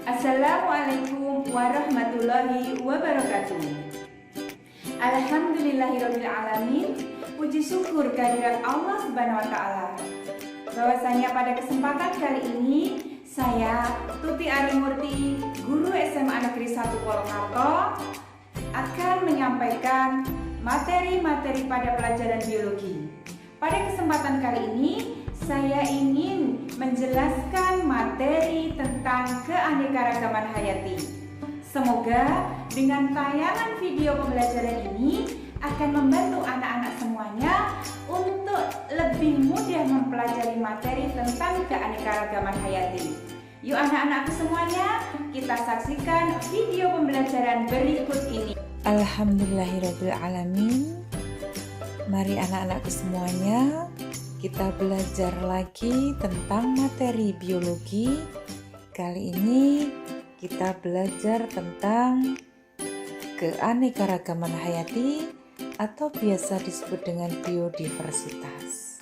Assalamualaikum warahmatullahi wabarakatuh. Alhamdulillahirabbil alamin. Puji syukur kehadirat Allah Subhanahu wa taala. Bahwasanya pada kesempatan kali ini saya Tuti Arimurti, guru SMA Negeri 1 Purwokerto, akan menyampaikan materi-materi pada pelajaran biologi. Pada kesempatan kali ini saya ingin menjelaskan materi tentang keanekaragaman hayati. Semoga dengan tayangan video pembelajaran ini akan membantu anak-anak semuanya untuk lebih mudah mempelajari materi tentang keanekaragaman hayati. Yuk anak-anakku semuanya, kita saksikan video pembelajaran berikut ini. Alhamdulillahirabbil alamin. Mari anak-anakku semuanya, kita belajar lagi tentang materi biologi. Kali ini kita belajar tentang keanekaragaman hayati atau biasa disebut dengan biodiversitas.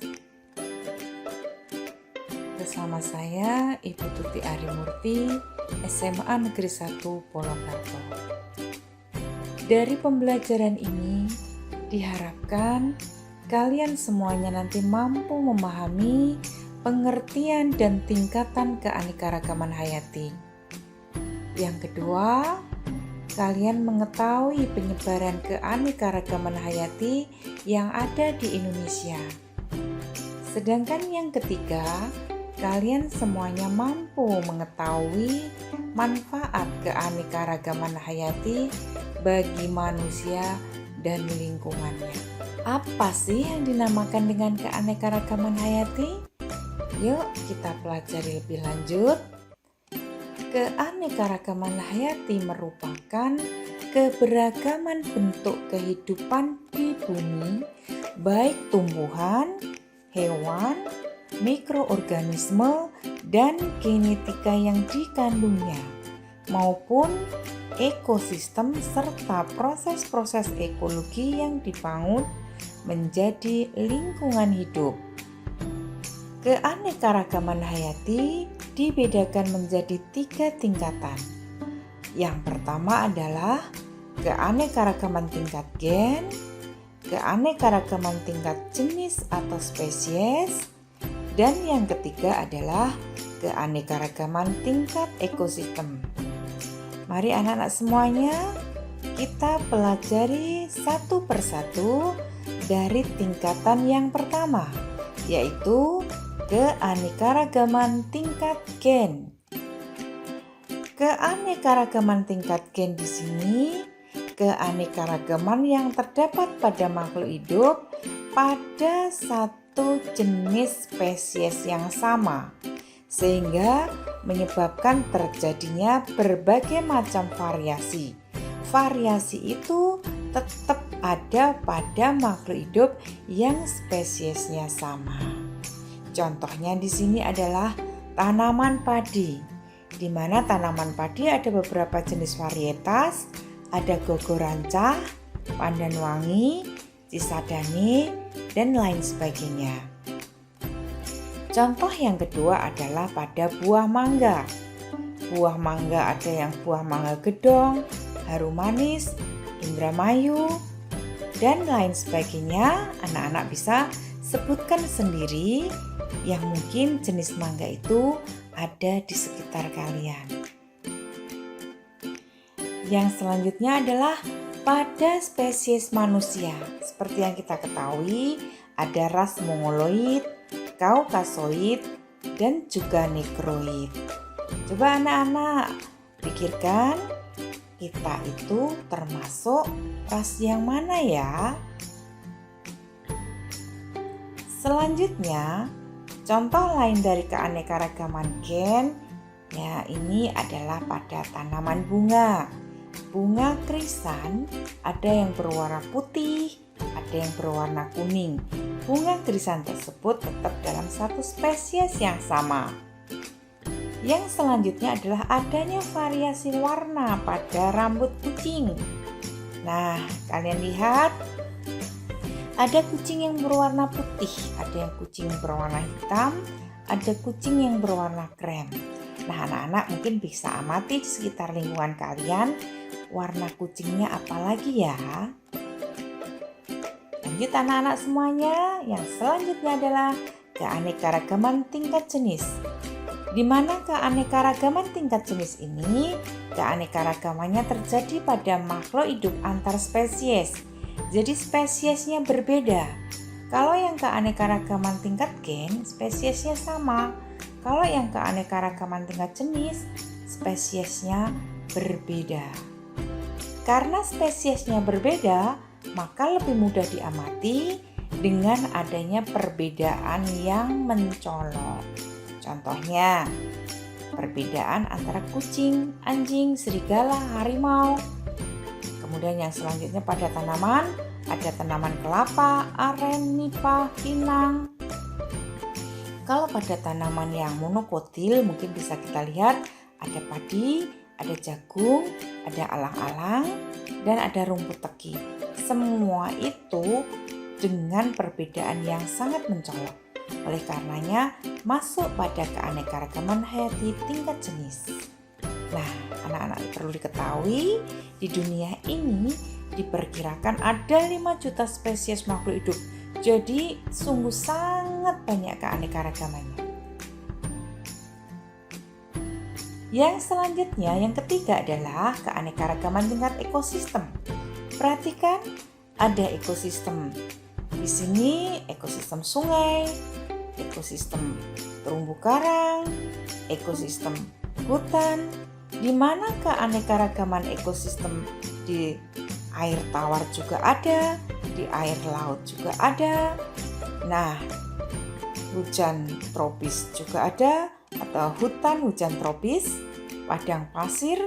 Bersama saya Ibu Tuti Arimurti, SMA Negeri 1 Purwokerto. Dari pembelajaran ini diharapkan kalian semuanya nanti mampu memahami pengertian dan tingkatan keanekaragaman hayati. Yang kedua, kalian mengetahui penyebaran keanekaragaman hayati yang ada di Indonesia. Sedangkan yang ketiga, kalian semuanya mampu mengetahui manfaat keanekaragaman hayati bagi manusia dan lingkungannya. Apa sih yang dinamakan dengan keanekaragaman hayati? Yuk kita pelajari lebih lanjut. Keanekaragaman hayati merupakan keberagaman bentuk kehidupan di bumi, baik tumbuhan, hewan, mikroorganisme, dan genetika yang dikandungnya, maupun ekosistem serta proses-proses ekologi yang dibangun menjadi lingkungan hidup. Keanekaragaman hayati dibedakan menjadi 3 tingkatan. Yang pertama adalah keanekaragaman tingkat gen, keanekaragaman tingkat jenis atau spesies, dan yang ketiga adalah keanekaragaman tingkat ekosistem. Mari anak-anak semuanya, kita pelajari satu persatu dari tingkatan yang pertama, yaitu keanekaragaman tingkat gen. Keanekaragaman tingkat gen di sini keanekaragaman yang terdapat pada makhluk hidup pada satu jenis spesies yang sama, sehingga menyebabkan terjadinya berbagai macam variasi. Variasi itu tetap ada pada makhluk hidup yang spesiesnya sama. Contohnya di sini adalah tanaman padi, di mana tanaman padi ada beberapa jenis varietas, ada gogorancah, pandan wangi, cisadane, dan lain sebagainya. Contoh yang kedua adalah pada buah mangga. Buah mangga ada yang buah mangga gedong, harum manis, indramayu, dan lain sebagainya. Anak-anak bisa sebutkan sendiri yang mungkin jenis mangga itu ada di sekitar kalian. Yang selanjutnya adalah pada spesies manusia. Seperti yang kita ketahui, ada ras mongoloid, kaukasoid, dan juga negroid. Coba anak-anak pikirkan, kita itu termasuk ras yang mana ya? Selanjutnya, contoh lain dari keanekaragaman gen, ya ini adalah pada tanaman bunga. Bunga krisan ada yang berwarna putih, ada yang berwarna kuning. Bunga krisan tersebut tetap dalam satu spesies yang sama. Yang selanjutnya adalah adanya variasi warna pada rambut kucing. Nah, kalian lihat ada kucing yang berwarna putih, ada yang kucing berwarna hitam, ada kucing yang berwarna krem. Nah, anak-anak mungkin bisa amati di sekitar lingkungan kalian warna kucingnya apa lagi ya. Lanjut anak-anak semuanya, yang selanjutnya adalah keanekaragaman tingkat jenis. Di mana keanekaragaman tingkat jenis ini, keanekaragamannya terjadi pada makhluk hidup antar spesies. Jadi spesiesnya berbeda. Kalau yang keanekaragaman tingkat gen, spesiesnya sama. Kalau yang keanekaragaman tingkat jenis, spesiesnya berbeda. Karena spesiesnya berbeda, maka lebih mudah diamati dengan adanya perbedaan yang mencolok. Contohnya, perbedaan antara kucing, anjing, serigala, harimau. Kemudian yang selanjutnya pada tanaman, ada tanaman kelapa, aren, nipah, pinang. Kalau pada tanaman yang monokotil mungkin bisa kita lihat ada padi, ada jagung, ada alang-alang, dan ada rumput teki. Semua itu dengan perbedaan yang sangat mencolok. Oleh karenanya masuk pada keanekaragaman hayati tingkat jenis. Nah, anak-anak perlu diketahui di dunia ini diperkirakan ada 5 juta spesies makhluk hidup. Jadi sungguh sangat banyak keanekaragamannya. Yang selanjutnya, yang ketiga adalah keanekaragaman tingkat ekosistem. Perhatikan ada ekosistem. Di sini ekosistem sungai, ekosistem terumbu karang, ekosistem hutan, di mana keanekaragaman ekosistem di air tawar juga ada, di air laut juga ada. Nah, hujan tropis juga ada, atau hujan tropis, padang pasir,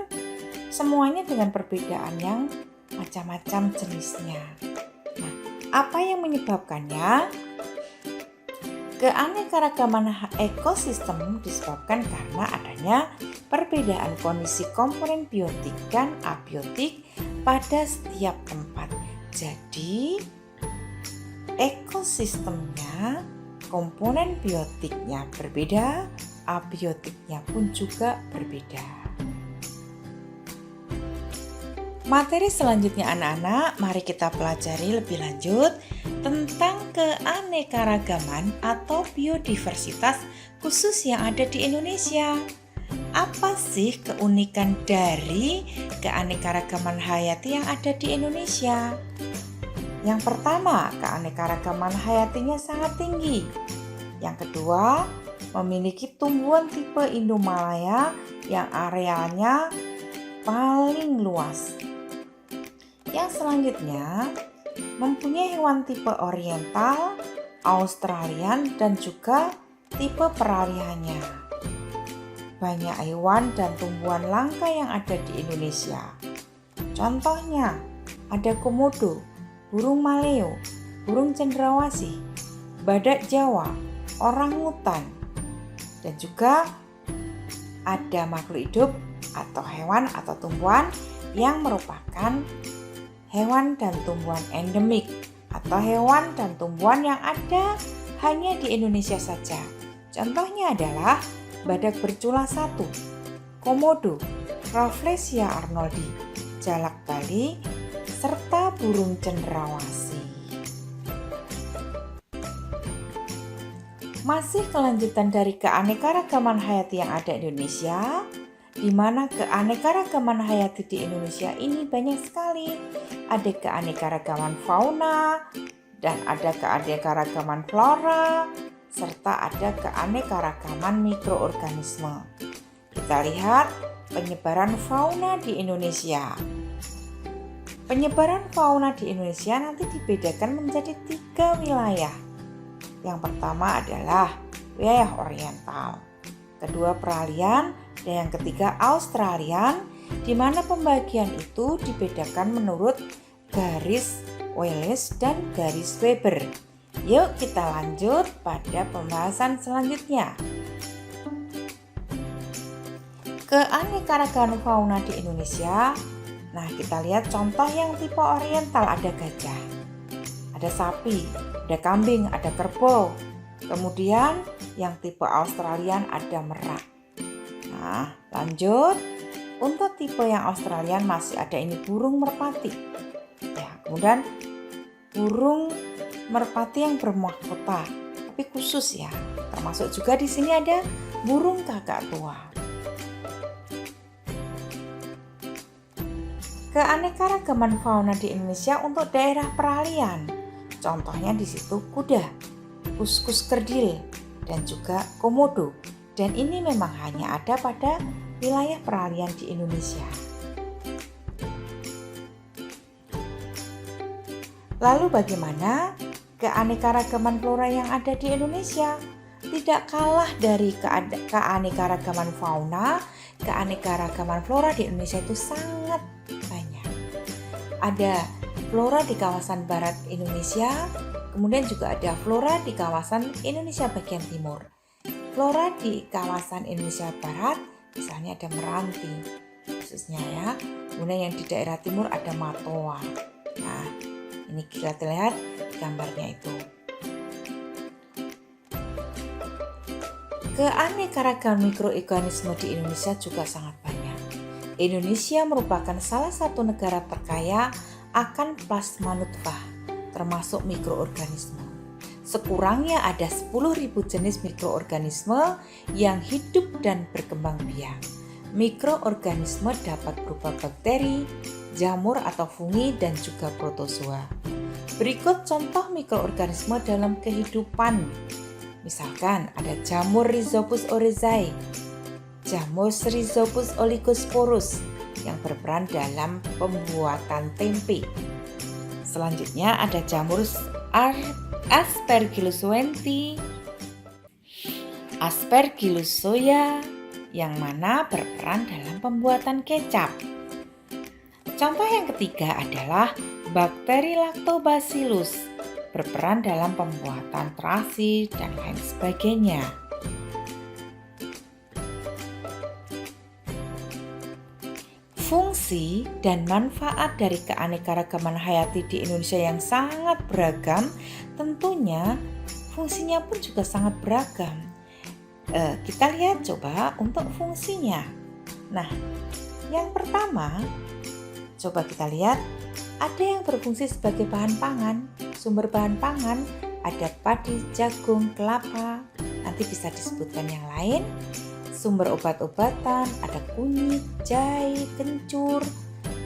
semuanya dengan perbedaan yang macam-macam jenisnya. Nah, apa yang menyebabkannya? Keanekaragaman ekosistem disebabkan karena adanya perbedaan kondisi komponen biotik dan abiotik pada setiap tempat. Jadi, ekosistemnya, komponen biotiknya berbeda, abiotiknya pun juga berbeda. Materi selanjutnya anak-anak, mari kita pelajari lebih lanjut tentang keanekaragaman atau biodiversitas khusus yang ada di Indonesia. Apa sih keunikan dari keanekaragaman hayati yang ada di Indonesia? Yang pertama, keanekaragaman hayatinya sangat tinggi. Yang kedua, memiliki tumbuhan tipe Indomalaya yang arealnya paling luas. Yang selanjutnya, mempunyai hewan tipe oriental, Australian, dan juga tipe peralihannya. Banyak hewan dan tumbuhan langka yang ada di Indonesia. Contohnya, ada komodo, burung maleo, burung cendrawasih, badak Jawa, orangutan, dan juga ada makhluk hidup atau hewan atau tumbuhan yang merupakan hewan dan tumbuhan endemik atau hewan dan tumbuhan yang ada hanya di Indonesia saja. Contohnya adalah badak bercula 1, komodo, Rafflesia arnoldi, jalak Bali, serta burung cendrawasih. Masih kelanjutan dari keanekaragaman hayati yang ada di Indonesia, di mana keanekaragaman hayati di Indonesia ini banyak sekali. Ada keanekaragaman fauna dan ada keanekaragaman flora serta ada keanekaragaman mikroorganisme. Kita lihat penyebaran fauna di Indonesia. Penyebaran fauna di Indonesia nanti dibedakan menjadi 3 wilayah. Yang pertama adalah wilayah oriental, kedua peralihan, dan yang ketiga Australian, di mana pembagian itu dibedakan menurut garis Wallace dan garis Weber. Yuk kita lanjut pada pembahasan selanjutnya. Keanekaragaman fauna di Indonesia Nah, kita lihat contoh yang tipe oriental, ada gajah, ada sapi, ada kambing, ada kerbau. Kemudian yang tipe Australian ada merak. Nah, lanjut. Untuk tipe yang Australian masih ada ini burung merpati. Ya, kemudian burung merpati yang bermahkota, tapi khusus ya. Termasuk juga di sini ada burung kakak tua. Keanekaragaman fauna di Indonesia untuk daerah peralihan. Contohnya di situ kuda, kuskus kerdil, dan juga komodo. Dan ini memang hanya ada pada wilayah peralihan di Indonesia. Lalu bagaimana keanekaragaman flora yang ada di Indonesia? Tidak kalah dari keanekaragaman fauna, keanekaragaman flora di Indonesia itu sangat banyak. Ada flora di kawasan barat Indonesia, kemudian juga ada flora di kawasan Indonesia bagian timur. Flora di kawasan Indonesia barat, misalnya ada meranti, khususnya ya. Kemudian yang di daerah timur ada matoa. Nah, ini kita lihat gambarnya itu. Keanekaragaman mikroorganisme di Indonesia juga sangat banyak. Indonesia merupakan salah satu negara terkaya akan plasma nutfah, termasuk mikroorganisme. Sekurangnya ada 10.000 jenis mikroorganisme yang hidup dan berkembang biak. Mikroorganisme dapat berupa bakteri, jamur atau fungi, dan juga protozoa. Berikut contoh mikroorganisme dalam kehidupan. Misalkan ada jamur Rhizopus oryzae, jamur Rhizopus oligosporus yang berperan dalam pembuatan tempe. Selanjutnya ada jamur Aspergillus wenti, Aspergillus soya yang mana berperan dalam pembuatan kecap. Contoh yang ketiga adalah bakteri Lactobacillus, berperan dalam pembuatan terasi dan lain sebagainya. Fungsi dan manfaat dari keanekaragaman hayati di Indonesia yang sangat beragam, tentunya fungsinya pun juga sangat beragam. Kita lihat coba untuk fungsinya. Nah, yang pertama, coba kita lihat ada yang berfungsi sebagai bahan pangan. Sumber bahan pangan ada padi, jagung, kelapa, nanti bisa disebutkan yang lain. Sumber obat-obatan ada kunyit, jahe, kencur.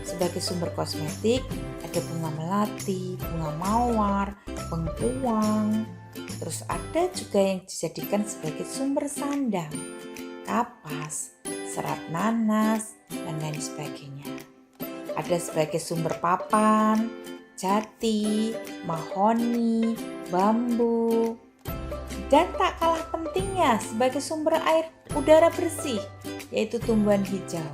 Sebagai sumber kosmetik ada bunga melati, bunga mawar, bengkuang. Terus ada juga yang dijadikan sebagai sumber sandang, kapas, serat nanas, dan lain sebagainya. Ada sebagai sumber papan, jati, mahoni, bambu. Dan tak kalah pentingnya sebagai sumber air udara bersih, yaitu tumbuhan hijau.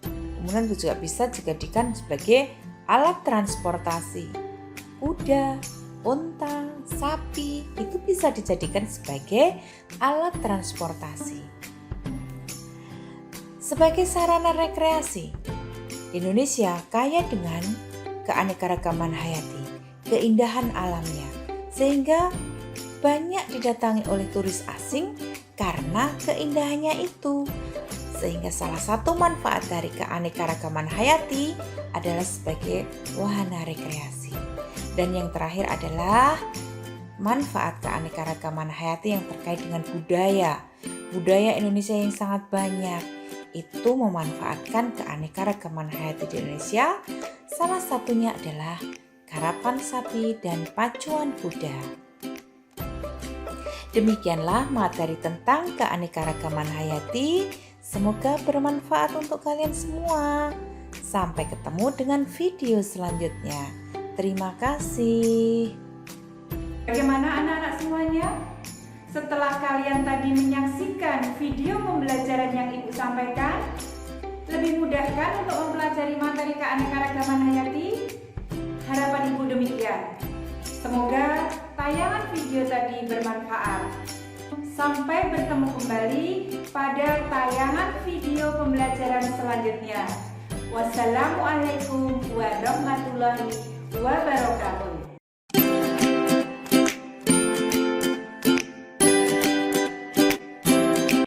Kemudian juga bisa dijadikan sebagai alat transportasi. Kuda, unta, sapi itu bisa dijadikan sebagai alat transportasi. Sebagai sarana rekreasi, Indonesia kaya dengan keanekaragaman hayati, keindahan alamnya, sehingga banyak didatangi oleh turis asing karena keindahannya itu. Sehingga salah satu manfaat dari keanekaragaman hayati adalah sebagai wahana rekreasi. Dan yang terakhir adalah manfaat keanekaragaman hayati yang terkait dengan budaya. Budaya Indonesia yang sangat banyak itu memanfaatkan keanekaragaman hayati di Indonesia. Salah satunya adalah karapan sapi dan pacuan kuda. Demikianlah materi tentang keanekaragaman hayati. Semoga bermanfaat untuk kalian semua. Sampai ketemu dengan video selanjutnya. Terima kasih. Bagaimana anak-anak semuanya? Setelah kalian tadi menyaksikan video pembelajaran yang Ibu sampaikan, lebih mudah kan untuk mempelajari materi keanekaragaman hayati? Harapan Ibu demikian. Semoga tayangan video tadi bermanfaat. Sampai bertemu kembali pada tayangan video pembelajaran selanjutnya. Wassalamualaikum warahmatullahi wabarakatuh.